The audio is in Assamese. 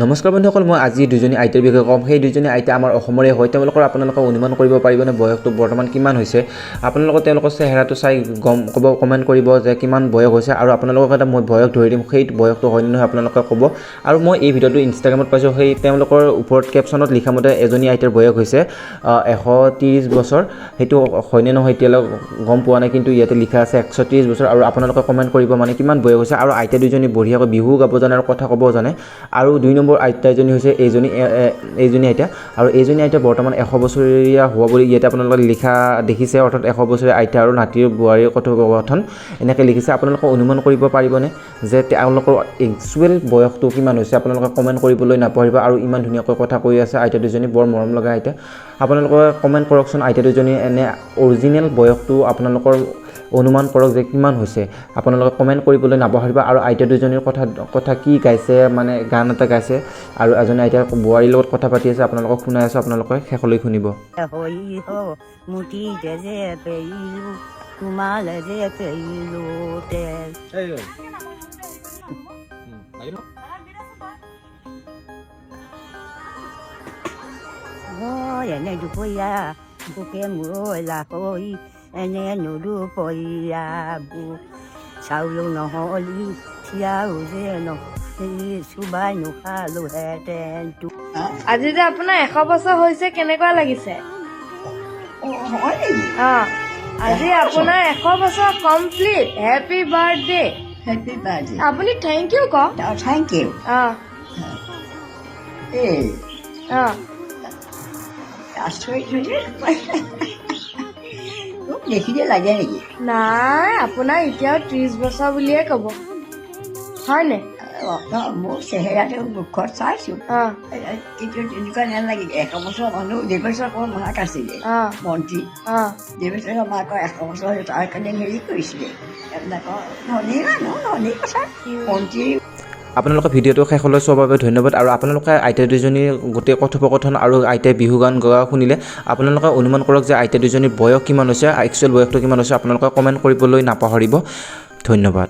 নমস্কাৰ বন্ধুসকল, মই আজি দুজনী আইতাৰ বিষয়ে ক'ম। সেই দুজনী আইতা আমাৰ অসমৰে হয়। তেওঁলোকৰ আপোনালোকে অনুমান কৰিব পাৰিবনে বয়সটো বৰ্তমান কিমান হৈছে? আপোনালোকে তেওঁলোকৰ চেহেৰাটো চাই কমেণ্ট কৰিব যে কিমান বয়স হৈছে, আৰু আপোনালোকক এটা মই বয়স ধৰি দিম, সেই বয়সটো হয়নে নহয় আপোনালোকে ক'ব। আৰু মই এই ভিডিঅ'টো ইনষ্টাগ্ৰামত পাইছোঁ, সেই তেওঁলোকৰ ওপৰত কেপশ্যনত লিখা মতে এজনী আইতাৰ বয়স হৈছে 130 বছৰ। সেইটো হয়নে নহয় এতিয়ালৈ গম পোৱা নাই, কিন্তু ইয়াতে লিখা আছে 130 বছৰ। আৰু আপোনালোকে কমেণ্ট কৰিব মানে কিমান বয়স হৈছে। আৰু আইতা দুজনী বঢ়িয়াকৈ বিহু গাব জানে আৰু কথা ক'ব জানে। আৰু 2 নম্বৰ আইতা এজনী হৈছে এইজনী আইতা, আৰু এইজনী আইতা বৰ্তমান 100 বছৰীয়া হোৱা বুলি ইয়াতে আপোনালোকে লিখা দেখিছে, অৰ্থাৎ 100 বছৰীয়া আইতা আৰু নাতিৰ বোৱাৰীৰ কথোপকথন এনেকৈ লিখিছে। আপোনালোকে অনুমান কৰিব পাৰিবনে যে তেওঁলোকৰ একচুৱেল বয়সটো কিমান হৈছে? আপোনালোকে কমেণ্ট কৰিবলৈ নাপাহৰিব। আৰু ইমান ধুনীয়াকৈ কথা কৈ আছে আইতা দুজনী, বৰ মৰম লগা আইতা। আপোনালোকে কমেণ্ট কৰকচোন আইতা দুজনী এনে অৰিজিনেল বয়সটো আপোনালোকৰ অনুমান কৰক যে কিমান হৈছে। আপোনালোকে কমেণ্ট কৰিবলৈ নাপাহৰিব। আৰু আইতা দুজনীৰ কথা কি গাইছে, মানে গান এটা গাইছে, আৰু এজনী আইতা বোৱাৰীৰ লগত কথা পাতি আছে, আপোনালোকক শুনাই আছোঁ, আপোনালোকে শেষলৈ শুনিব। এনে দুপৰীয়া বুকে মূৰলা হৈ এনে নদু পৰীয়া চাউল নহ'লি চিয়াও যে চুবাই নোখালোহেঁতেন। আজি যে আপোনাৰ 100 বছৰ হৈছে, কেনেকুৱা লাগিছে? আজি আপোনাৰ 100 বছৰ complete. Happy birthday. Happy birthday. আপুনি থেংক ইউ কওক। Thank you. দেখিলে লাগে নেকি? নাই, আপোনাৰ এতিয়াও 30 বছৰ বুলিয়ে ক'ব, হয়নে? মোৰ চেহেৰাটো মুখত চাইছোঁ, কিন্তু তেনেকুৱা নালাগে। 100 বছৰ মানুহ দেৱেশ্বৰ মাক আছিলে মন্ত্ৰী। দেৱেশ্বৰ মাকৰ 100 বছৰ তাৰ কাৰণে হেৰি কৰিছিলে, এইবিলাকৰ ধনী মানুহ, ধনী কথা মন্ত্ৰী। আপোনালোকে ভিডিঅ'টো শেষলৈ চোৱাৰ বাবে ধন্যবাদ। আৰু আপোনালোকে আইতা দুজনীৰ গোটেই কথোপকথন আৰু আইতাই বিহু গান গোৱা শুনিলে আপোনালোকে অনুমান কৰক যে আইতা দুজনীৰ বয়স কিমান হৈছে, একচুৱেল বয়সটো কিমান হৈছে। আপোনালোকে কমেণ্ট কৰিবলৈ নাপাহৰিব। ধন্যবাদ।